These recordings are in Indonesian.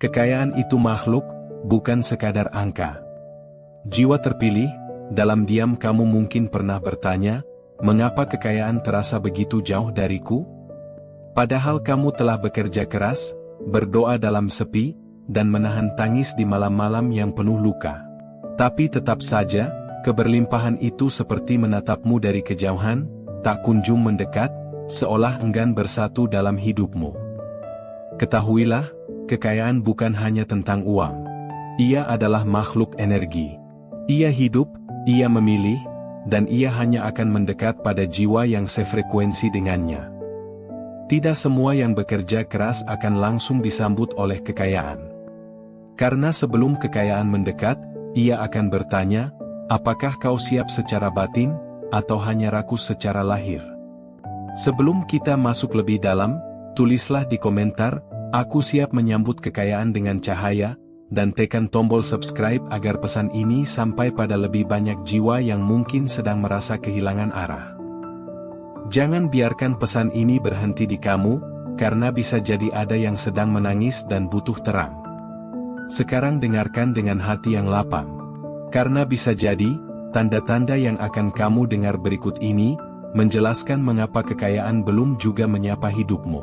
Kekayaan itu makhluk, bukan sekadar angka. Jiwa terpilih, dalam diam kamu mungkin pernah bertanya, mengapa kekayaan terasa begitu jauh dariku? Padahal kamu telah bekerja keras, berdoa dalam sepi, dan menahan tangis di malam-malam yang penuh luka. Tapi tetap saja, keberlimpahan itu seperti menatapmu dari kejauhan, tak kunjung mendekat, seolah enggan bersatu dalam hidupmu. Ketahuilah, kekayaan bukan hanya tentang uang. Ia adalah makhluk energi. Ia hidup, ia memilih, dan ia hanya akan mendekat pada jiwa yang sefrekuensi dengannya. Tidak semua yang bekerja keras akan langsung disambut oleh kekayaan. Karena sebelum kekayaan mendekat, ia akan bertanya, apakah kau siap secara batin, atau hanya rakus secara lahir? Sebelum kita masuk lebih dalam, tulislah di komentar, aku siap menyambut kekayaan dengan cahaya, dan tekan tombol subscribe agar pesan ini sampai pada lebih banyak jiwa yang mungkin sedang merasa kehilangan arah. Jangan biarkan pesan ini berhenti di kamu, karena bisa jadi ada yang sedang menangis dan butuh terang. Sekarang dengarkan dengan hati yang lapang. Karena bisa jadi, tanda-tanda yang akan kamu dengar berikut ini, menjelaskan mengapa kekayaan belum juga menyapa hidupmu.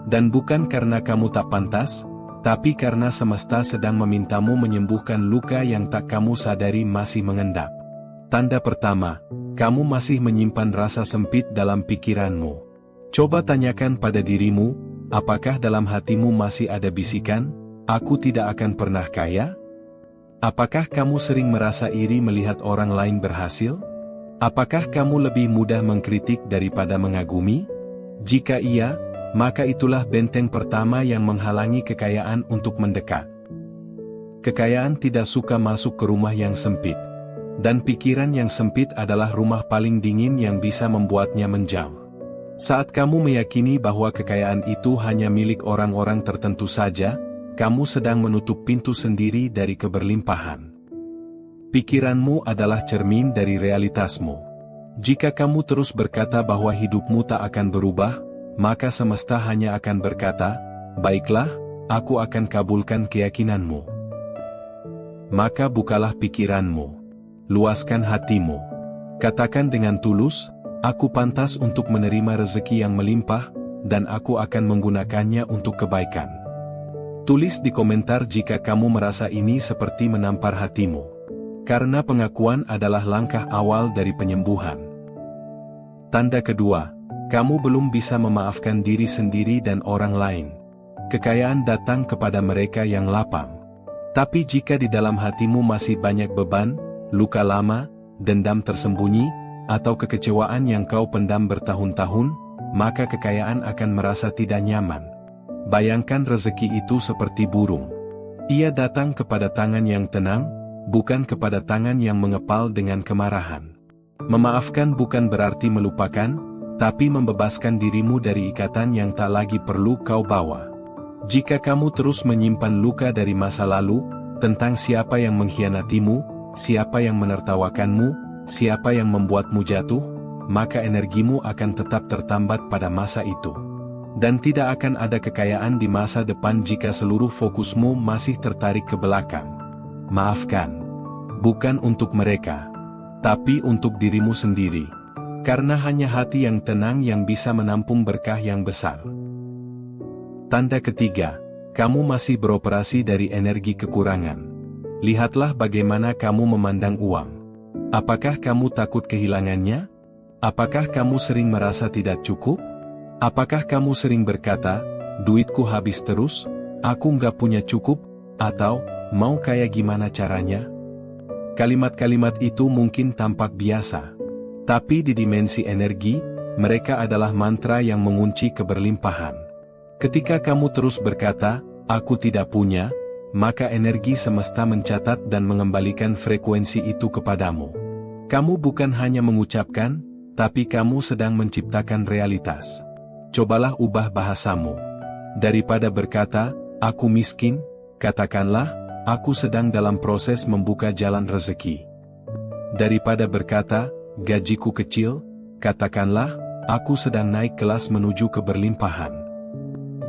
Dan bukan karena kamu tak pantas, tapi karena semesta sedang memintamu menyembuhkan luka yang tak kamu sadari masih mengendap. Tanda pertama, kamu masih menyimpan rasa sempit dalam pikiranmu. Coba tanyakan pada dirimu, apakah dalam hatimu masih ada bisikan, aku tidak akan pernah kaya? Apakah kamu sering merasa iri melihat orang lain berhasil? Apakah kamu lebih mudah mengkritik daripada mengagumi? Jika iya, maka itulah benteng pertama yang menghalangi kekayaan untuk mendekat. Kekayaan tidak suka masuk ke rumah yang sempit. Dan pikiran yang sempit adalah rumah paling dingin yang bisa membuatnya menjauh. Saat kamu meyakini bahwa kekayaan itu hanya milik orang-orang tertentu saja, kamu sedang menutup pintu sendiri dari keberlimpahan. Pikiranmu adalah cermin dari realitasmu. Jika kamu terus berkata bahwa hidupmu tak akan berubah, maka semesta hanya akan berkata, baiklah, aku akan kabulkan keyakinanmu. Maka bukalah pikiranmu. Luaskan hatimu. Katakan dengan tulus, aku pantas untuk menerima rezeki yang melimpah, dan aku akan menggunakannya untuk kebaikan. Tulis di komentar jika kamu merasa ini seperti menampar hatimu. Karena pengakuan adalah langkah awal dari penyembuhan. Tanda kedua, kamu belum bisa memaafkan diri sendiri dan orang lain. Kekayaan datang kepada mereka yang lapang. Tapi jika di dalam hatimu masih banyak beban, luka lama, dendam tersembunyi, atau kekecewaan yang kau pendam bertahun-tahun, maka kekayaan akan merasa tidak nyaman. Bayangkan rezeki itu seperti burung. Ia datang kepada tangan yang tenang, bukan kepada tangan yang mengepal dengan kemarahan. Memaafkan bukan berarti melupakan, tapi membebaskan dirimu dari ikatan yang tak lagi perlu kau bawa. Jika kamu terus menyimpan luka dari masa lalu, tentang siapa yang mengkhianatimu, siapa yang menertawakanmu, siapa yang membuatmu jatuh, maka energimu akan tetap tertambat pada masa itu. Dan tidak akan ada kekayaan di masa depan jika seluruh fokusmu masih tertarik ke belakang. Maafkan. Bukan untuk mereka, tapi untuk dirimu sendiri. Karena hanya hati yang tenang yang bisa menampung berkah yang besar. Tanda ketiga, kamu masih beroperasi dari energi kekurangan. Lihatlah bagaimana kamu memandang uang. Apakah kamu takut kehilangannya? Apakah kamu sering merasa tidak cukup? Apakah kamu sering berkata, duitku habis terus, aku nggak punya cukup, atau, mau kaya gimana caranya? Kalimat-kalimat itu mungkin tampak biasa. Tapi di dimensi energi, mereka adalah mantra yang mengunci keberlimpahan. Ketika kamu terus berkata, aku tidak punya, maka energi semesta mencatat dan mengembalikan frekuensi itu kepadamu. Kamu bukan hanya mengucapkan, tapi kamu sedang menciptakan realitas. Cobalah ubah bahasamu. Daripada berkata, aku miskin, katakanlah, aku sedang dalam proses membuka jalan rezeki. Daripada berkata, gajiku kecil, katakanlah, aku sedang naik kelas menuju keberlimpahan.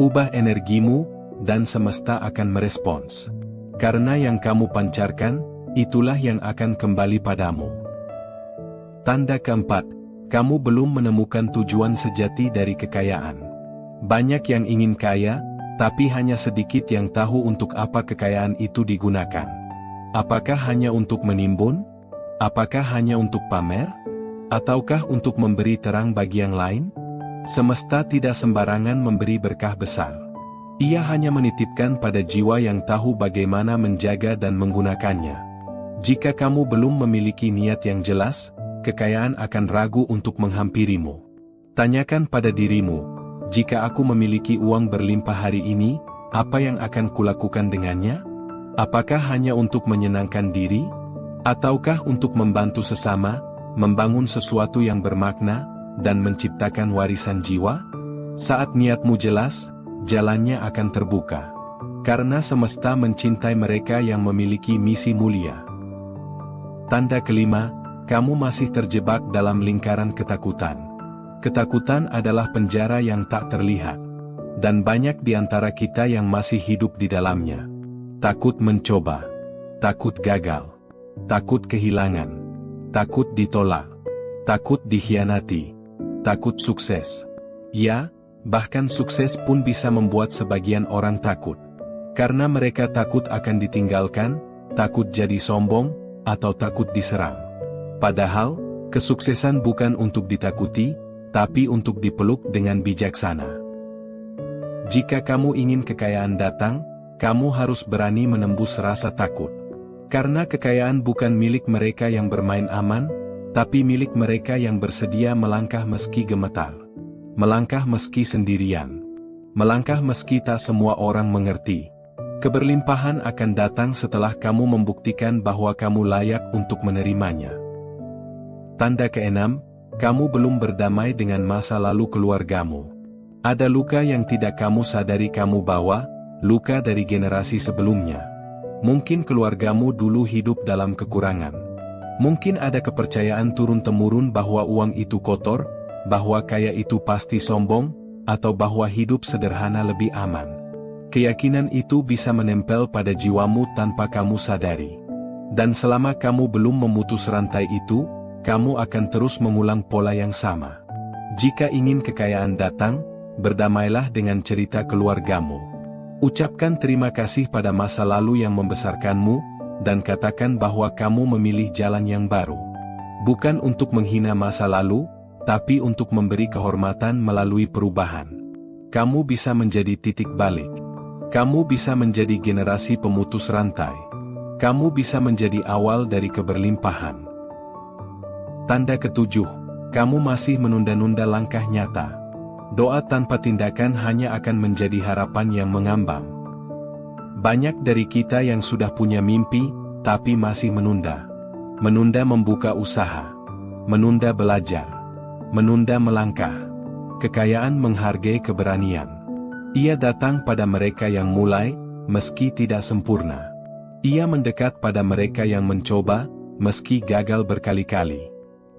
Ubah energimu, dan semesta akan merespons. Karena yang kamu pancarkan, itulah yang akan kembali padamu. Tanda keempat, kamu belum menemukan tujuan sejati dari kekayaan. Banyak yang ingin kaya, tapi hanya sedikit yang tahu untuk apa kekayaan itu digunakan. Apakah hanya untuk menimbun? Apakah hanya untuk pamer? Ataukah untuk memberi terang bagi yang lain? Semesta tidak sembarangan memberi berkah besar. Ia hanya menitipkan pada jiwa yang tahu bagaimana menjaga dan menggunakannya. Jika kamu belum memiliki niat yang jelas, kekayaan akan ragu untuk menghampirimu. Tanyakan pada dirimu, jika aku memiliki uang berlimpah hari ini, apa yang akan kulakukan dengannya? Apakah hanya untuk menyenangkan diri? Ataukah untuk membantu sesama, membangun sesuatu yang bermakna, dan menciptakan warisan jiwa? Saat niatmu jelas, jalannya akan terbuka. Karena semesta mencintai mereka yang memiliki misi mulia. Tanda kelima, kamu masih terjebak dalam lingkaran ketakutan. Ketakutan adalah penjara yang tak terlihat. Dan banyak di antara kita yang masih hidup di dalamnya. Takut mencoba. Takut gagal. Takut kehilangan. Takut ditolak. Takut dikhianati. Takut sukses. Ya, bahkan sukses pun bisa membuat sebagian orang takut. Karena mereka takut akan ditinggalkan, takut jadi sombong, atau takut diserang. Padahal, kesuksesan bukan untuk ditakuti, tapi untuk dipeluk dengan bijaksana. Jika kamu ingin kekayaan datang, kamu harus berani menembus rasa takut. Karena kekayaan bukan milik mereka yang bermain aman, tapi milik mereka yang bersedia melangkah meski gemetar. Melangkah meski sendirian. Melangkah meski tak semua orang mengerti. Keberlimpahan akan datang setelah kamu membuktikan bahwa kamu layak untuk menerimanya. Tanda keenam, kamu belum berdamai dengan masa lalu keluargamu. Ada luka yang tidak kamu sadari kamu bawa, luka dari generasi sebelumnya. Mungkin keluargamu dulu hidup dalam kekurangan. Mungkin ada kepercayaan turun-temurun bahwa uang itu kotor, bahwa kaya itu pasti sombong, atau bahwa hidup sederhana lebih aman. Keyakinan itu bisa menempel pada jiwamu tanpa kamu sadari. Dan selama kamu belum memutus rantai itu, kamu akan terus mengulang pola yang sama. Jika ingin kekayaan datang, berdamailah dengan cerita keluargamu. Ucapkan terima kasih pada masa lalu yang membesarkanmu, dan katakan bahwa kamu memilih jalan yang baru. Bukan untuk menghina masa lalu, tapi untuk memberi kehormatan melalui perubahan. Kamu bisa menjadi titik balik. Kamu bisa menjadi generasi pemutus rantai. Kamu bisa menjadi awal dari keberlimpahan. Tanda ketujuh, kamu masih menunda-nunda langkah nyata. Doa tanpa tindakan hanya akan menjadi harapan yang mengambang. Banyak dari kita yang sudah punya mimpi, tapi masih menunda. Menunda membuka usaha. Menunda belajar. Menunda melangkah. Kekayaan menghargai keberanian. Ia datang pada mereka yang mulai, meski tidak sempurna. Ia mendekat pada mereka yang mencoba, meski gagal berkali-kali.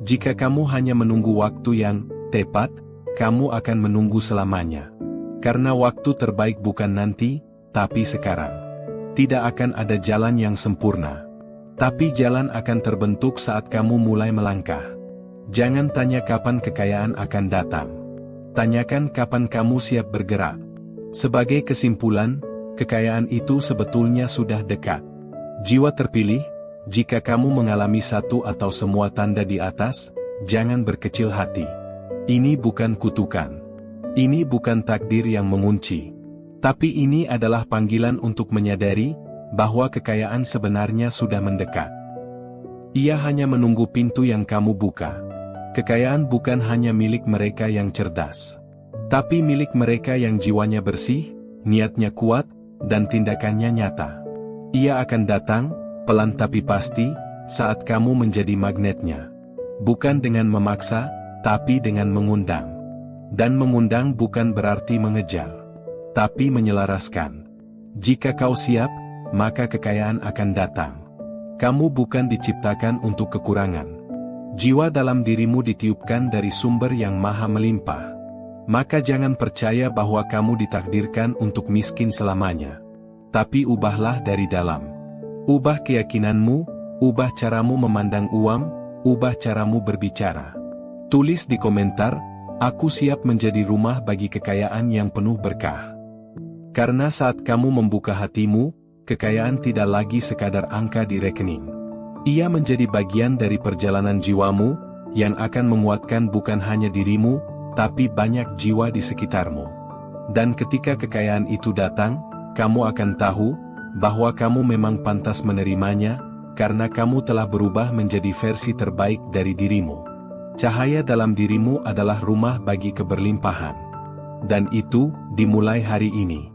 Jika kamu hanya menunggu waktu yang tepat, kamu akan menunggu selamanya. Karena waktu terbaik bukan nanti, tapi sekarang. Tidak akan ada jalan yang sempurna. Tapi jalan akan terbentuk saat kamu mulai melangkah. Jangan tanya kapan kekayaan akan datang. Tanyakan kapan kamu siap bergerak. Sebagai kesimpulan, kekayaan itu sebetulnya sudah dekat. Jiwa terpilih, jika kamu mengalami satu atau semua tanda di atas, jangan berkecil hati. Ini bukan kutukan. Ini bukan takdir yang mengunci. Tapi ini adalah panggilan untuk menyadari bahwa kekayaan sebenarnya sudah mendekat. Ia hanya menunggu pintu yang kamu buka. Kekayaan bukan hanya milik mereka yang cerdas, tapi milik mereka yang jiwanya bersih, niatnya kuat, dan tindakannya nyata. Ia akan datang, pelan tapi pasti, saat kamu menjadi magnetnya. Bukan dengan memaksa, tapi dengan mengundang. Dan mengundang bukan berarti mengejar, tapi menyelaraskan. Jika kau siap, maka kekayaan akan datang. Kamu bukan diciptakan untuk kekurangan. Jiwa dalam dirimu ditiupkan dari sumber yang maha melimpah. Maka jangan percaya bahwa kamu ditakdirkan untuk miskin selamanya. Tapi ubahlah dari dalam. Ubah keyakinanmu, ubah caramu memandang uang, ubah caramu berbicara. Tulis di komentar, aku siap menjadi rumah bagi kekayaan yang penuh berkah. Karena saat kamu membuka hatimu, kekayaan tidak lagi sekadar angka di rekening. Ia menjadi bagian dari perjalanan jiwamu, yang akan menguatkan bukan hanya dirimu, tapi banyak jiwa di sekitarmu. Dan ketika kekayaan itu datang, kamu akan tahu, bahwa kamu memang pantas menerimanya, karena kamu telah berubah menjadi versi terbaik dari dirimu. Cahaya dalam dirimu adalah rumah bagi keberlimpahan. Dan itu, dimulai hari ini.